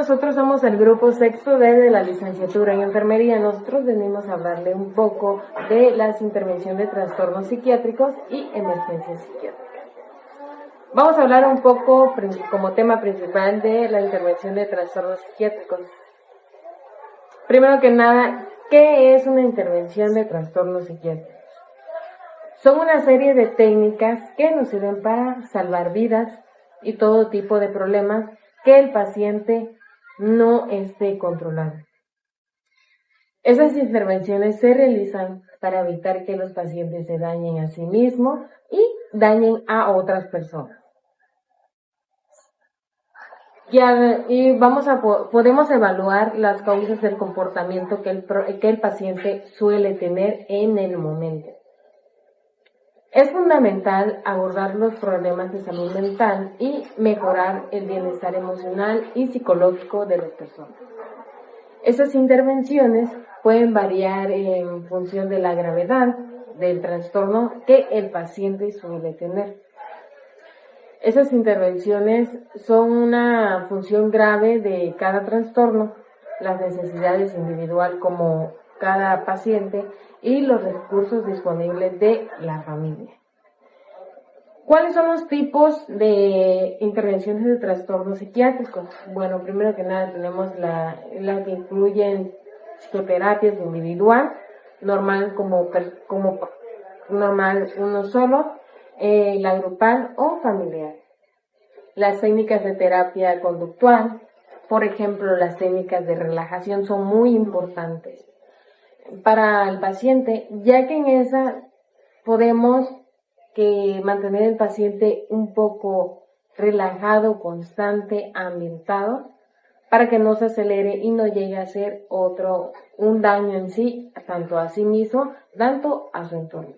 nosotros somos el grupo sexto D de la licenciatura en enfermería. Nosotros venimos a hablarle un poco de las intervenciones de trastornos psiquiátricos y emergencias psiquiátricas. Vamos a hablar un poco como tema principal de la intervención de trastornos psiquiátricos. Primero que nada, ¿qué es una intervención de trastornos psiquiátricos? Son una serie de técnicas que nos sirven para salvar vidas y todo tipo de problemas que el paciente no esté controlando. Esas intervenciones se realizan para evitar que los pacientes se dañen a sí mismos y dañen a otras personas. Y podemos evaluar las causas del comportamiento que el paciente suele tener en el momento. Es fundamental abordar los problemas de salud mental y mejorar el bienestar emocional y psicológico de las personas. Esas intervenciones pueden variar en función de la gravedad del trastorno que el paciente suele tener. Esas intervenciones son una función grave de cada trastorno, las necesidades individuales como cada paciente y los recursos disponibles de la familia. ¿Cuáles son los tipos de intervenciones de trastornos psiquiátricos? Bueno, primero que nada tenemos la que incluyen psicoterapias individual, normal como normal uno solo, la grupal o familiar. Las técnicas de terapia conductual, por ejemplo, las técnicas de relajación son muy importantes para el paciente, ya que en esa podemos mantener el paciente un poco relajado, constante, ambientado, para que no se acelere y no llegue a ser un daño en sí, tanto a sí mismo, tanto a su entorno.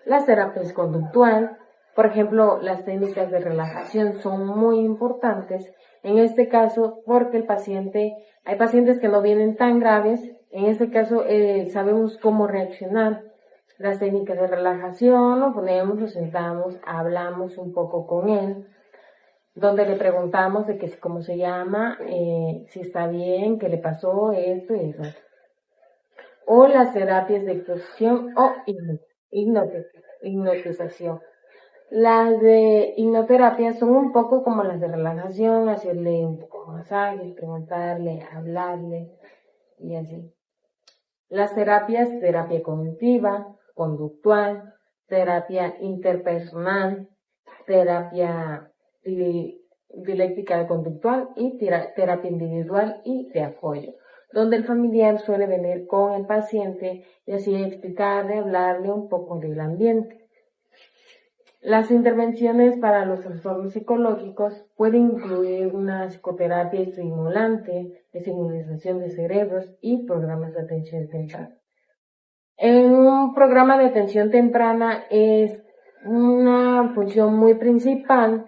Las terapias conductual, por ejemplo, las técnicas de relajación son muy importantes, en este caso porque hay pacientes que no vienen tan graves, en este caso sabemos cómo reaccionar. Las técnicas de relajación, lo ponemos, lo sentamos, hablamos un poco con él, donde le preguntamos de cómo se llama, si está bien, qué le pasó, esto y eso. O las terapias de exposición o hipnotización. Las de hipnoterapia son un poco como las de relajación, hacerle un poco de masajes, preguntarle, hablarle y así. Las terapias, terapia cognitiva, conductual, terapia interpersonal, terapia dialéctica conductual y terapia individual y de apoyo, donde el familiar suele venir con el paciente y así explicarle, hablarle un poco del ambiente. Las intervenciones para los trastornos psicológicos pueden incluir una psicoterapia estimulante, estimulación de cerebros y programas de atención temprana. En un programa de atención temprana es una función muy principal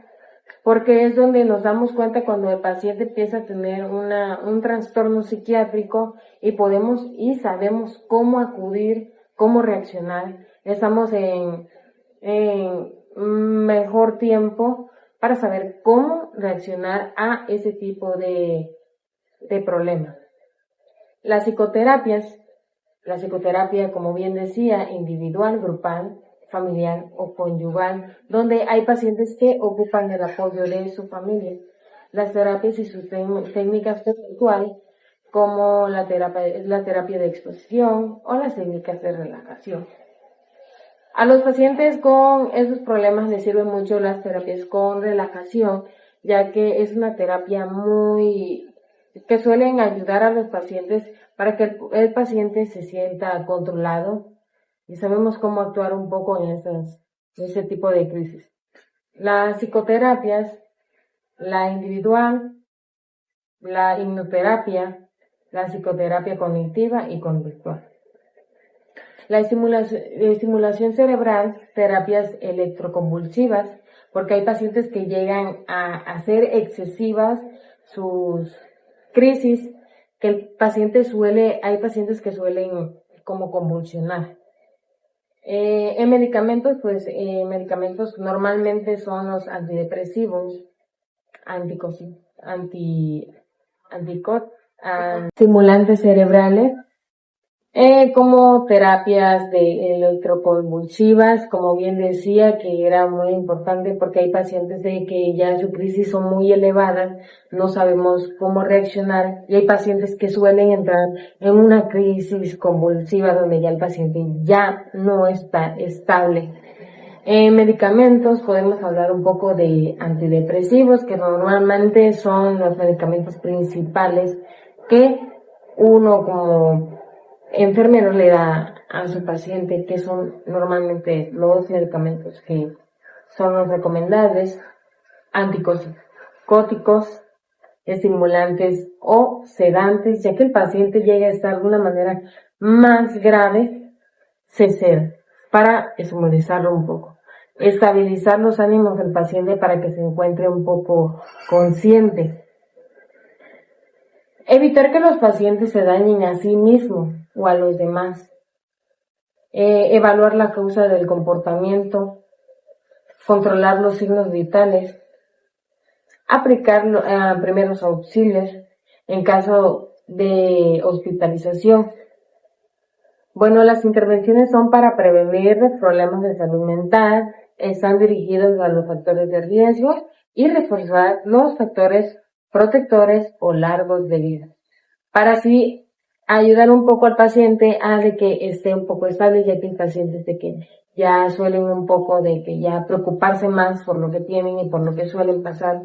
porque es donde nos damos cuenta cuando el paciente empieza a tener un trastorno psiquiátrico y sabemos cómo acudir, cómo reaccionar. Estamos en mejor tiempo para saber cómo reaccionar a ese tipo de problemas. La psicoterapia, como bien decía, individual, grupal, familiar o conyugal, donde hay pacientes que ocupan el apoyo de su familia. Las terapias y sus técnicas conductuales, como la terapia de exposición o las técnicas de relajación. A los pacientes con esos problemas les sirven mucho las terapias con relajación, ya que es una terapia que suelen ayudar a los pacientes para que el paciente se sienta controlado y sabemos cómo actuar un poco en ese tipo de crisis. Las psicoterapias, la individual, la hipnoterapia, la psicoterapia cognitiva y conductual. La estimulación cerebral, terapias electroconvulsivas, porque hay pacientes que llegan a hacer excesivas sus crisis, que hay pacientes que suelen como convulsionar. En medicamentos, medicamentos normalmente son los antidepresivos, estimulantes cerebrales, como terapias de electroconvulsivas, como bien decía, que era muy importante porque hay pacientes de que ya su crisis son muy elevadas, no sabemos cómo reaccionar, y hay pacientes que suelen entrar en una crisis convulsiva donde ya el paciente ya no está estable. En medicamentos podemos hablar un poco de antidepresivos, que normalmente son los medicamentos principales que uno como enfermero le da a su paciente, que son normalmente los medicamentos que son los recomendables: antipsicóticos, estimulantes o sedantes, ya que el paciente llega a estar de una manera más grave, se ceda para esmorizarlo un poco, estabilizar los ánimos del paciente para que se encuentre un poco consciente. Evitar que los pacientes se dañen a sí mismos o a los demás. Evaluar la causa del comportamiento, controlar los signos vitales, aplicar primeros auxilios en caso de hospitalización. Bueno, las intervenciones son para prevenir problemas de salud mental, están dirigidos a los factores de riesgo y reforzar los factores protectores o largos de vida, para así ayudar un poco al paciente a de que esté un poco estable, ya que hay pacientes de que ya suelen un poco de que ya preocuparse más por lo que tienen y por lo que suelen pasar,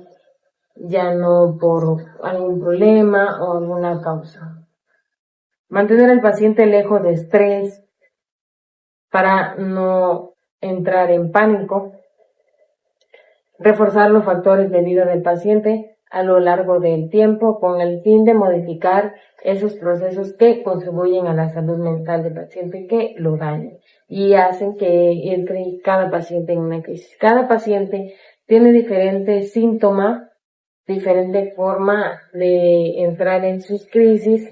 ya no por algún problema o alguna causa. Mantener al paciente lejos de estrés para no entrar en pánico. Reforzar los factores de vida del paciente a lo largo del tiempo con el fin de modificar esos procesos que contribuyen a la salud mental del paciente, que lo dañan y hacen que entre cada paciente en una crisis. Cada paciente tiene diferentes síntomas, diferente forma de entrar en sus crisis,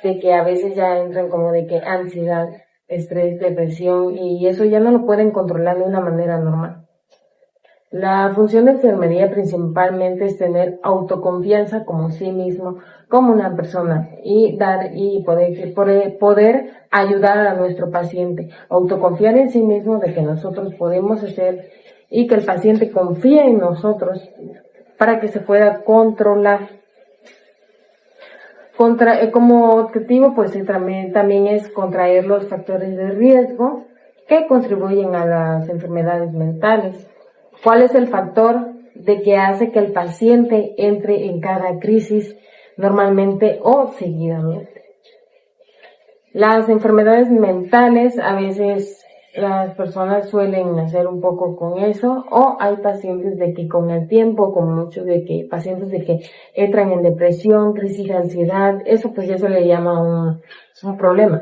de que a veces ya entran como de que ansiedad, estrés, depresión, y eso ya no lo pueden controlar de una manera normal. La función de enfermería principalmente es tener autoconfianza como sí mismo, como una persona, y dar y poder ayudar a nuestro paciente, autoconfiar en sí mismo de que nosotros podemos hacer y que el paciente confíe en nosotros para que se pueda controlar. Como objetivo, pues también es contraer los factores de riesgo que contribuyen a las enfermedades mentales. ¿Cuál es el factor de que hace que el paciente entre en cada crisis normalmente o seguidamente? Las enfermedades mentales, a veces las personas suelen nacer un poco con eso, o hay pacientes de que con el tiempo, con muchos de que pacientes de que entran en depresión, crisis de ansiedad, eso pues ya se le llama un problema.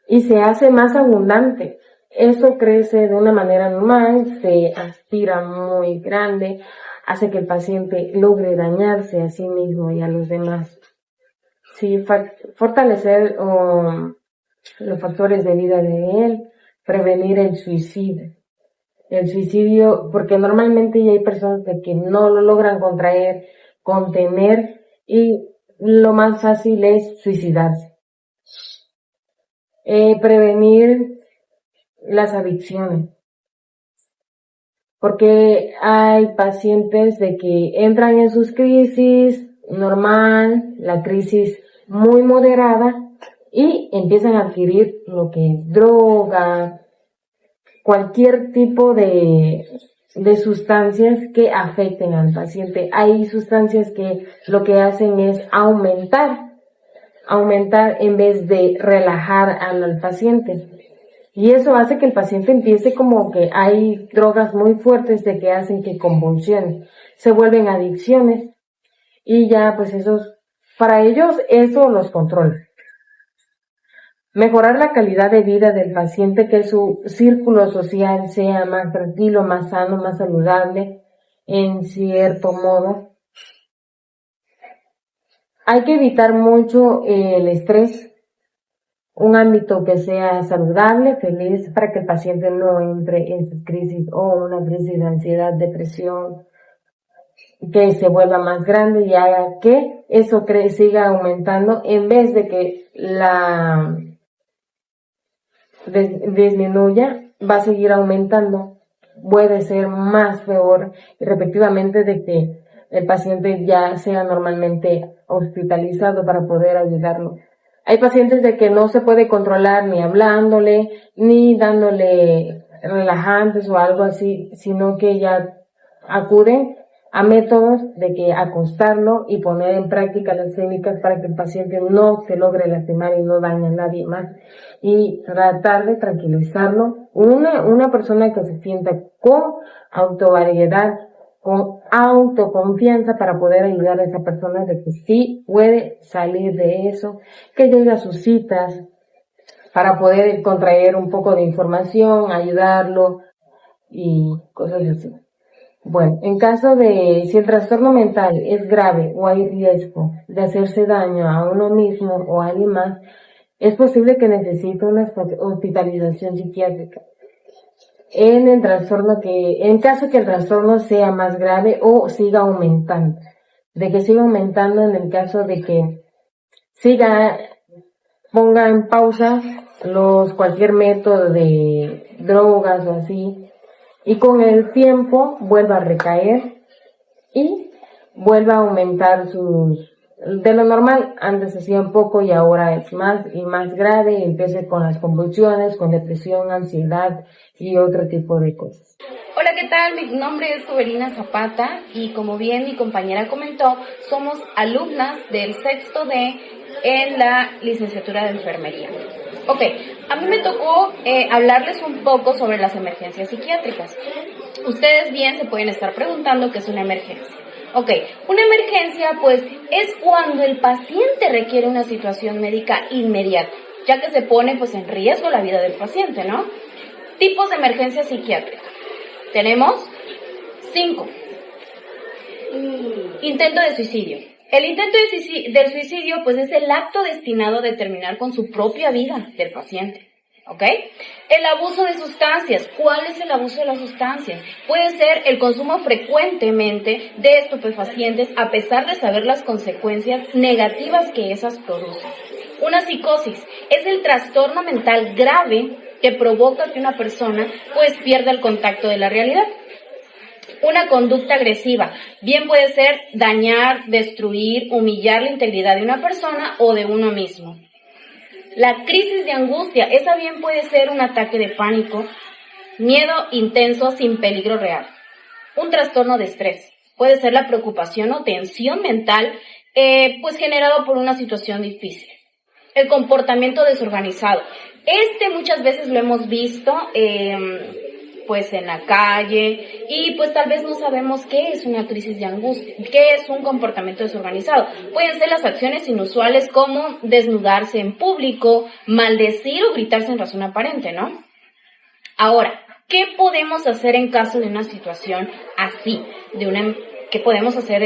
Y se hace más abundante. Eso crece de una manera normal, se aspira muy grande, hace que el paciente logre dañarse a sí mismo y a los demás. Sí, fortalecer los factores de vida de él, prevenir el suicidio. El suicidio, porque normalmente ya hay personas de que no lo logran contraer, contener, y lo más fácil es suicidarse. Prevenir las adicciones, porque hay pacientes de que entran en sus crisis normal, la crisis muy moderada, y empiezan a adquirir lo que es droga, cualquier tipo de sustancias que afecten al paciente. Hay sustancias que lo que hacen es aumentar en vez de relajar al paciente. Y eso hace que el paciente empiece como que hay drogas muy fuertes de que hacen que convulsionen, se vuelven adicciones, y ya pues para ellos eso los controla. Mejorar la calidad de vida del paciente, que su círculo social sea más tranquilo, más sano, más saludable, en cierto modo. Hay que evitar mucho el estrés, un ámbito que sea saludable, feliz, para que el paciente no entre en crisis o una crisis de ansiedad, depresión. que se vuelva más grande y haga que eso siga aumentando en vez de que la disminuya, va a seguir aumentando. Puede ser más peor y repetidamente de que el paciente ya sea normalmente hospitalizado para poder ayudarlo. Hay pacientes de que no se puede controlar ni hablándole, ni dándole relajantes o algo así, sino que ya acuden a métodos de que acostarlo y poner en práctica las técnicas para que el paciente no se logre lastimar y no dañe a nadie más, y tratar de tranquilizarlo. Una persona que se sienta con autovariedad, con autoconfianza para poder ayudar a esa persona de que sí puede salir de eso, que llegue a sus citas para poder contraer un poco de información, ayudarlo y cosas así. Bueno, en caso de si el trastorno mental es grave o hay riesgo de hacerse daño a uno mismo o a alguien más, es posible que necesite una hospitalización psiquiátrica. En caso que el trastorno sea más grave o siga aumentando, de que siga aumentando en el caso de que ponga en pausa cualquier método de drogas o así, y con el tiempo vuelva a recaer y vuelva a aumentar de lo normal. Antes hacía un poco y ahora es más y más grave, y empiece con las convulsiones, con depresión, ansiedad y otro tipo de cosas. Hola, ¿qué tal? Mi nombre es Jovelina Zapata y como bien mi compañera comentó, somos alumnas del sexto D en la licenciatura de enfermería. Ok, a mí me tocó hablarles un poco sobre las emergencias psiquiátricas. Ustedes bien se pueden estar preguntando qué es una emergencia. Ok, una emergencia pues es cuando el paciente requiere una situación médica inmediata, ya que se pone pues en riesgo la vida del paciente, ¿no? Tipos de emergencia psiquiátrica. Tenemos 5. Intento de suicidio. El intento del suicidio pues es el acto destinado a terminar con su propia vida del paciente. ¿Ok? El abuso de sustancias. ¿Cuál es el abuso de las sustancias? Puede ser el consumo frecuentemente de estupefacientes a pesar de saber las consecuencias negativas que esas producen. Una psicosis es el trastorno mental grave que provoca que una persona pues pierda el contacto de la realidad. Una conducta agresiva, bien puede ser dañar, destruir, humillar la integridad de una persona o de uno mismo. La crisis de angustia, esa bien puede ser un ataque de pánico, miedo intenso sin peligro real. Un trastorno de estrés, puede ser la preocupación o tensión mental pues generado por una situación difícil. El comportamiento desorganizado, muchas veces lo hemos visto pues en la calle y pues tal vez no sabemos qué es una crisis de angustia, qué es un comportamiento desorganizado. Pueden ser las acciones inusuales como desnudarse en público, maldecir o gritar sin razón aparente, ¿no? Ahora, ¿qué podemos hacer en caso de una situación así? ¿Qué podemos hacer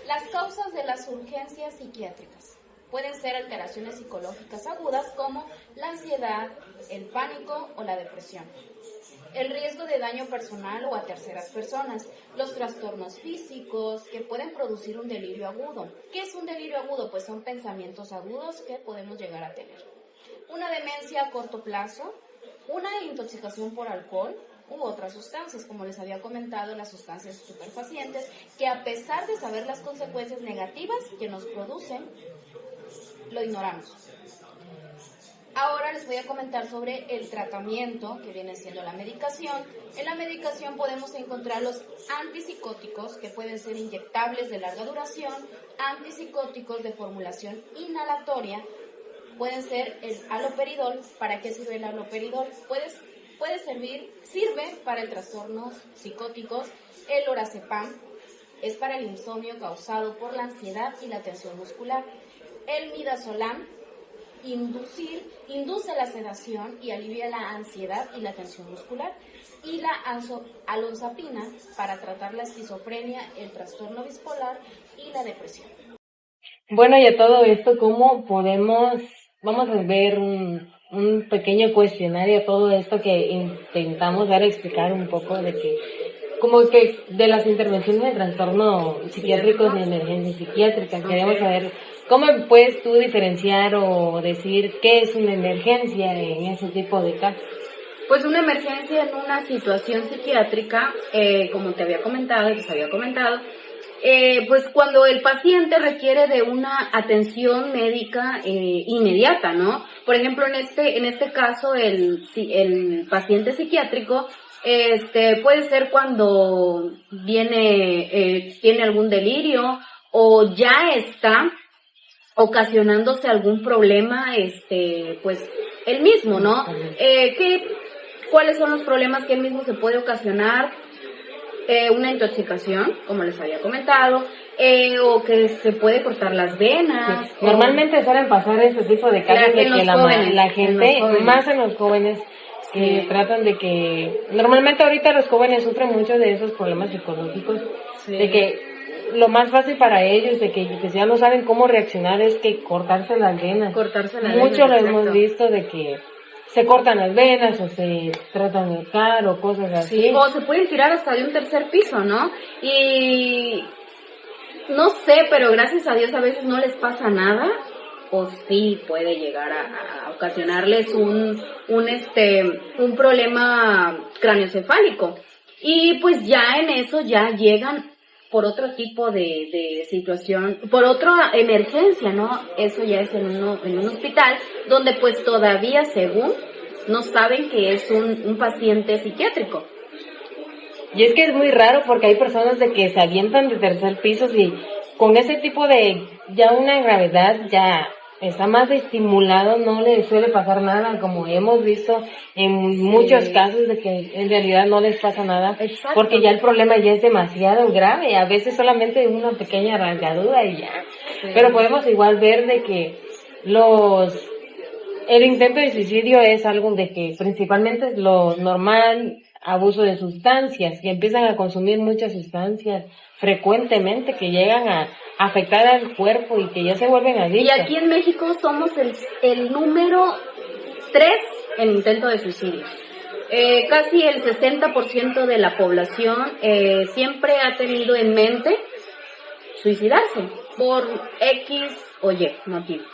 Las causas de las urgencias psiquiátricas. Pueden ser alteraciones psicológicas agudas como la ansiedad, el pánico o la depresión. El riesgo de daño personal o a terceras personas. Los trastornos físicos que pueden producir un delirio agudo. ¿Qué es un delirio agudo? Pues son pensamientos agudos que podemos llegar a tener. Una demencia a corto plazo, una intoxicación por alcohol u otras sustancias, como les había comentado, las sustancias estupefacientes, que a pesar de saber las consecuencias negativas que nos producen, lo ignoramos. Ahora les voy a comentar sobre el tratamiento, que viene siendo la medicación. En la medicación podemos encontrar los antipsicóticos, que pueden ser inyectables de larga duración, antipsicóticos de formulación inhalatoria, pueden ser el haloperidol. ¿Para qué sirve el haloperidol? Sirve para el trastornos psicóticos. El lorazepam es para el insomnio causado por la ansiedad y la tensión muscular. El midazolam induce la sedación y alivia la ansiedad y la tensión muscular. Y la alonzapina para tratar la esquizofrenia, el trastorno bipolar y la depresión. Bueno, y a todo esto, ¿cómo vamos a ver un pequeño cuestionario a todo esto que intentamos dar a explicar un poco de que como que de las intervenciones de trastorno psiquiátricos y emergencias psiquiátricas, queremos saber cómo puedes tú diferenciar o decir qué es una emergencia en ese tipo de casos. Pues una emergencia en una situación psiquiátrica, como te había comentado y les había comentado, pues cuando el paciente requiere de una atención médica inmediata, ¿no? Por ejemplo, en este caso, el paciente psiquiátrico, puede ser cuando tiene algún delirio o ya está ocasionándose algún problema, pues él mismo, ¿no? ¿Cuáles son los problemas que él mismo se puede ocasionar? Una intoxicación, como les había comentado, o que se puede cortar las venas. Sí. Normalmente suelen pasar ese tipo de casos de que la gente, más en los jóvenes, que tratan de que, normalmente ahorita los jóvenes sufren mucho de esos problemas psicológicos, de que lo más fácil para ellos, de que ya no saben cómo reaccionar, es que cortarse las venas. Mucho lo hemos visto de que se cortan las venas o se tratan de ahorcar o cosas así. Sí, o se pueden tirar hasta de un tercer piso, ¿no? Y no sé, pero gracias a Dios a veces no les pasa nada, o sí puede llegar a ocasionarles un problema craneoencefálico. Y pues ya en eso ya llegan por otro tipo de situación, por otra emergencia, ¿no? Eso ya es en un hospital, donde pues todavía, según, no saben que es un paciente psiquiátrico. Y es que es muy raro porque hay personas de que se avientan de tercer piso y con ese tipo de, ya una gravedad, ya está más estimulado, no le suele pasar nada, como hemos visto en muchos casos de que en realidad no les pasa nada. Exacto. Porque ya el problema ya es demasiado grave, a veces solamente una pequeña rasgadura y ya. Sí. Pero podemos igual ver de que el intento de suicidio es algo de que principalmente es lo normal, abuso de sustancias, que empiezan a consumir muchas sustancias frecuentemente que llegan a afectar al cuerpo y que ya se vuelven adictos. Y aquí en México somos el número 3 en intento de suicidio. Casi el 60% de la población siempre ha tenido en mente suicidarse por X o Y motivo.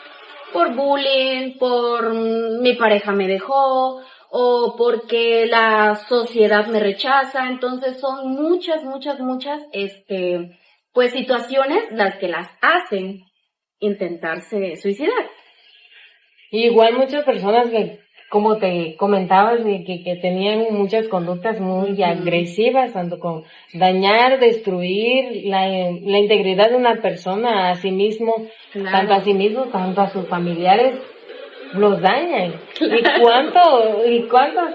Por bullying, por mi pareja me dejó, o porque la sociedad me rechaza. Entonces son muchas, pues situaciones las que las hacen intentarse suicidar. Igual muchas personas que, como te comentabas, que tenían muchas conductas muy agresivas, tanto con dañar, destruir la integridad de una persona a sí mismo, tanto a sí mismo, tanto a sus familiares, los dañan. Claro. ¿Y cuántos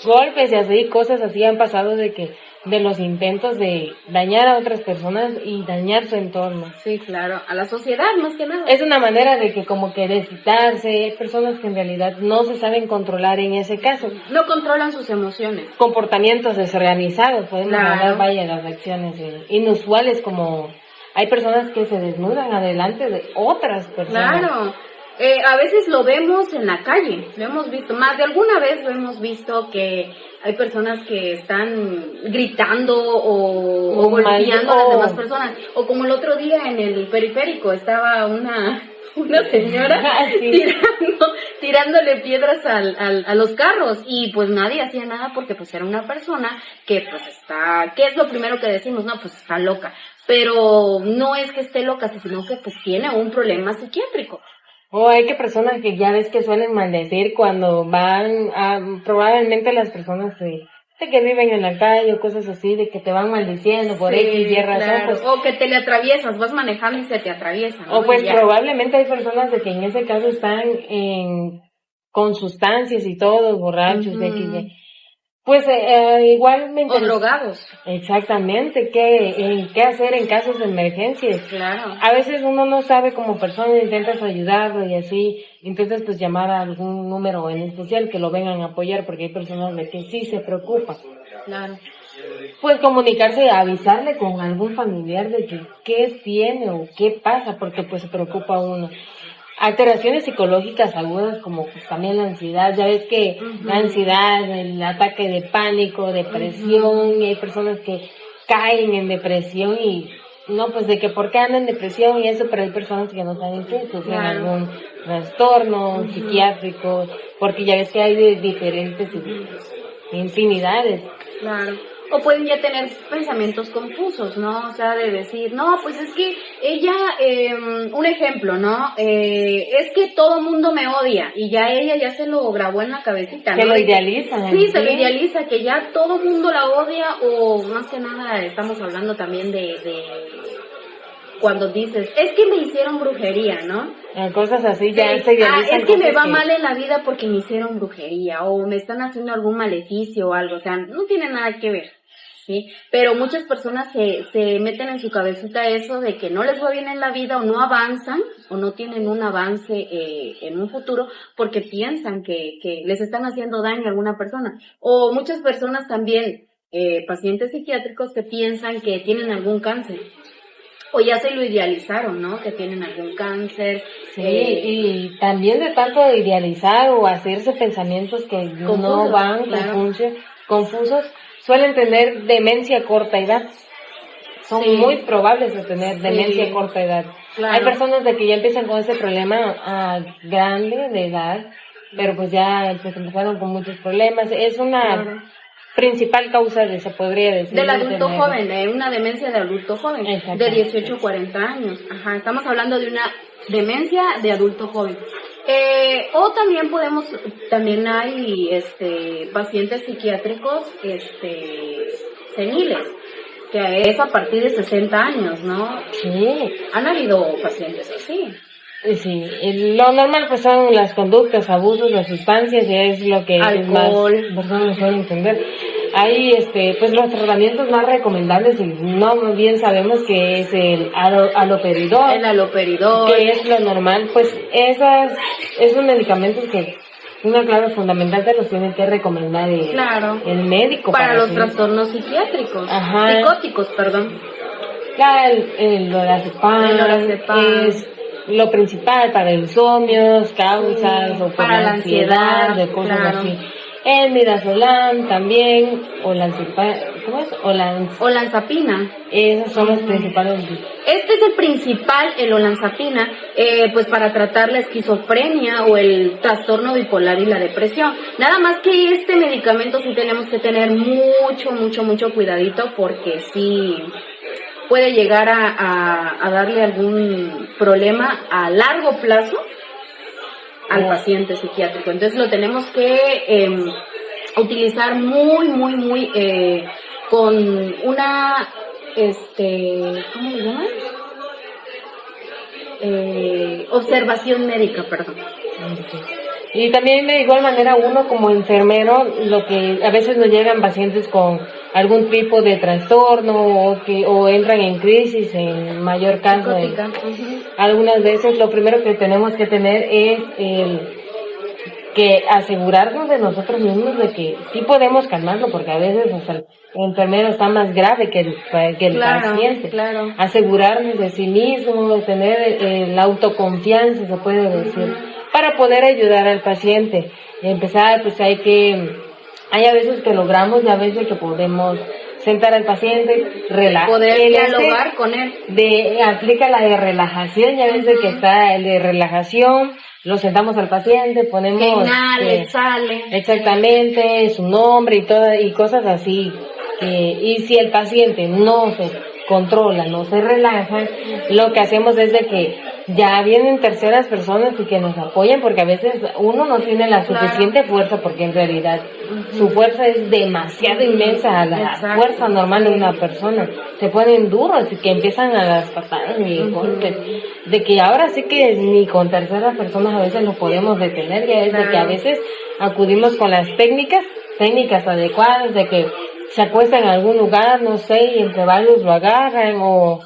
golpes y así, cosas así han pasado de los intentos de dañar a otras personas y dañar su entorno? Sí, claro, a la sociedad más que nada. Es una manera de que como que desquitarse, hay personas que en realidad no se saben controlar en ese caso. No controlan sus emociones. Comportamientos desorganizados, podemos hablar, vaya, las acciones inusuales, como hay personas que se desnudan adelante de otras personas. Claro. A veces lo vemos en la calle, lo hemos visto, más de alguna vez lo hemos visto que hay personas que están gritando o golpeando a las demás personas. O como el otro día en el periférico estaba una señora tirándole piedras a los carros y pues nadie hacía nada porque pues era una persona que pues ¿qué es lo primero que decimos? No, pues está loca. Pero no es que esté loca, sino que pues tiene un problema psiquiátrico. Hay que personas que ya ves que suelen maldecir cuando van probablemente las personas de que viven en la calle o cosas así, de que te van maldiciendo por X y razón. Claro. Pues, o que te le atraviesas, vas manejando y se te atraviesa, ¿no? O pues probablemente hay personas de que en ese caso están con sustancias y todo, borrachos, de X y... Pues igualmente... O drogados. Exactamente, ¿qué hacer en casos de emergencias? Claro. A veces uno no sabe como persona, intentas ayudarlo y así, intentas pues llamar a algún número en especial que lo vengan a apoyar, porque hay personas de que sí se preocupan. Claro. Pues comunicarse, avisarle con algún familiar de que qué tiene o qué pasa, porque pues se preocupa uno. alteraciones psicológicas agudas como pues, también la ansiedad. Ya ves que la ansiedad, el ataque de pánico, depresión, y hay personas que caen en depresión y no, pues de que por qué andan en depresión y eso, pero hay personas que no saben qué, sufren algún trastorno psiquiátrico, porque ya ves que hay de diferentes infinidades. Claro. O pueden ya tener pensamientos confusos, ¿no? O sea, de decir, no, pues es que ella, un ejemplo, ¿no? Es que todo mundo me odia y ya ella ya se lo grabó en la cabecita, ¿no? Se lo idealiza. Sí, se lo idealiza, que ya todo mundo la odia o más que nada estamos hablando también de cuando dices, es que me hicieron brujería, ¿no? Cosas así, Sí. ya se idealizan. Es que me va mal en la vida porque me hicieron brujería o me están haciendo algún maleficio o algo, o sea, no tiene nada que ver, ¿sí? Pero muchas personas se meten en su cabecita eso de que no les va bien en la vida o no avanzan o no tienen un avance en un futuro porque piensan que les están haciendo daño a alguna persona. O muchas personas también, pacientes psiquiátricos que piensan que tienen algún cáncer. O ya se lo idealizaron, ¿no? Que tienen algún cáncer. Sí, y también de tanto idealizar o hacerse pensamientos que Confusos, no van, claro. confusos, suelen tener demencia a corta edad. Son muy probables de tener demencia a corta edad. Claro. Hay personas de que ya empiezan con ese problema grande de edad, pero pues ya pues empezaron con muchos problemas. Es una principal causa se podría decir. Del adulto joven, de una demencia de adulto joven, de 18 a 40 años. Ajá, estamos hablando de una demencia de adulto joven. O también hay pacientes psiquiátricos seniles, que es a partir de 60 años, ¿no? Sí. Han habido pacientes así. Sí, lo normal pues son las conductas, abusos de sustancias y es lo que alcohol, más personas suelen entender. Hay pues los tratamientos más recomendables y no bien sabemos que es el haloperidol. El haloperidol. Que es lo normal, pues esos medicamentos que una clave fundamental te los tiene que recomendar el médico. Para los trastornos psiquiátricos. Ajá. Psicóticos, perdón. Ya el lorazepam es lo principal para insomnios, causas o para la ansiedad, de cosas así. El midazolam también, ¿cómo es? Olanzapina. Esos son los principales. Este es el principal, el olanzapina, pues para tratar la esquizofrenia o el trastorno bipolar y la depresión. Nada más que este medicamento sí tenemos que tener mucho cuidadito porque sí puede llegar a darle algún problema a largo plazo al paciente psiquiátrico. Entonces lo tenemos que utilizar muy con una ¿cómo le llaman? Observación médica, perdón. Y también de igual manera uno como enfermero, lo que a veces nos llegan pacientes con algún tipo de trastorno o entran en crisis en mayor caso. Algunas veces lo primero que tenemos que tener es que asegurarnos de nosotros mismos de que sí podemos calmarlo, porque a veces el enfermero está más grave que el paciente. Claro. Asegurarnos de sí mismo, tener la autoconfianza, se puede decir, para poder ayudar al paciente. Empezar, pues hay a veces que logramos y a veces que podemos sentar al paciente, poder dialogar con él. Aplica la de relajación, ya ves que está el de relajación, lo sentamos al paciente, ponemos... Que inhale, exhale. Exactamente, su nombre y cosas así. Y si el paciente no se controla, no se relaja, lo que hacemos es de que ya vienen terceras personas y que nos apoyen, porque a veces uno no tiene la suficiente fuerza, porque en realidad su fuerza es demasiado inmensa a la fuerza normal de una persona. Se ponen duros y que empiezan a las patadas y golpes, de que ahora sí que ni con terceras personas a veces nos podemos detener, ya es de que a veces acudimos con las técnicas adecuadas, de que se acuesta en algún lugar, no sé, y entre varios lo agarran, o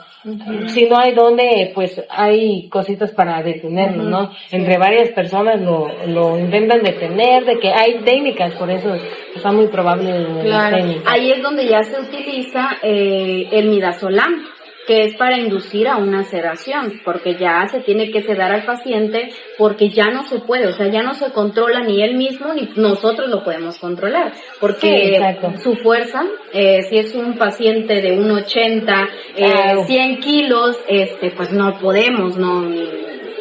si no hay donde, pues hay cositas para detenerlo, ¿no? Entre varias personas lo intentan detener, de que hay técnicas, por eso está muy probable técnicas. Ahí es donde ya se utiliza el midazolam. que es para inducir a una sedación, porque ya se tiene que sedar al paciente porque ya no se puede, o sea, ya no se controla ni él mismo ni nosotros lo podemos controlar, porque su fuerza, si es un paciente de 1,80, 100 kilos, pues no podemos,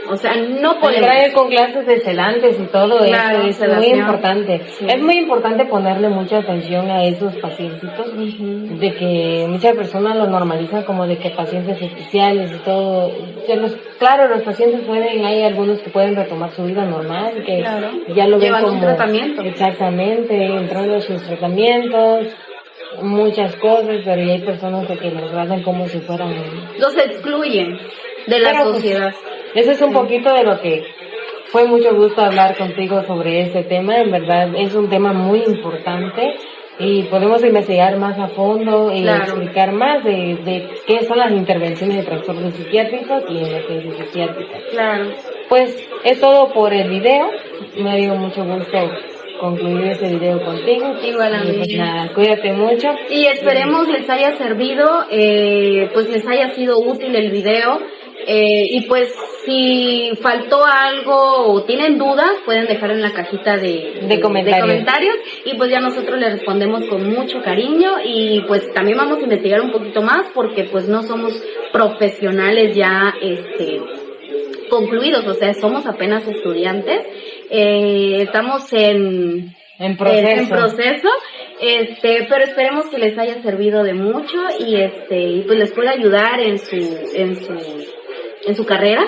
o sea, no podemos. Traer con clases de sedantes y todo claro, eso es muy importante. Sí. Es muy importante ponerle mucha atención a esos pacientitos, de que muchas personas lo normalizan como de que pacientes especiales y todo. Claro, los pacientes hay algunos que pueden retomar su vida normal, que ya lo ven como un tratamiento. Exactamente, entrando en sus tratamientos, muchas cosas, pero ya hay personas que los tratan como si fueran... Los excluyen de la sociedad. Eso es un poquito de lo que fue mucho gusto hablar contigo sobre este tema. En verdad es un tema muy importante y podemos investigar más a fondo y explicar más de qué son las intervenciones de trastornos psiquiátricos y en la crisis psiquiátrica. Claro. Pues es todo por el video. Me dio mucho gusto concluir este video contigo. Igual a mí. Pues nada, cuídate mucho. Y esperemos les haya servido, pues les haya sido útil el video. Y pues si faltó algo o tienen dudas, pueden dejar en la cajita de comentarios y pues ya nosotros les respondemos con mucho cariño y pues también vamos a investigar un poquito más porque pues no somos profesionales ya concluidos, o sea, somos apenas estudiantes, estamos en proceso. Pero esperemos que les haya servido de mucho y pues les pueda ayudar en su carrera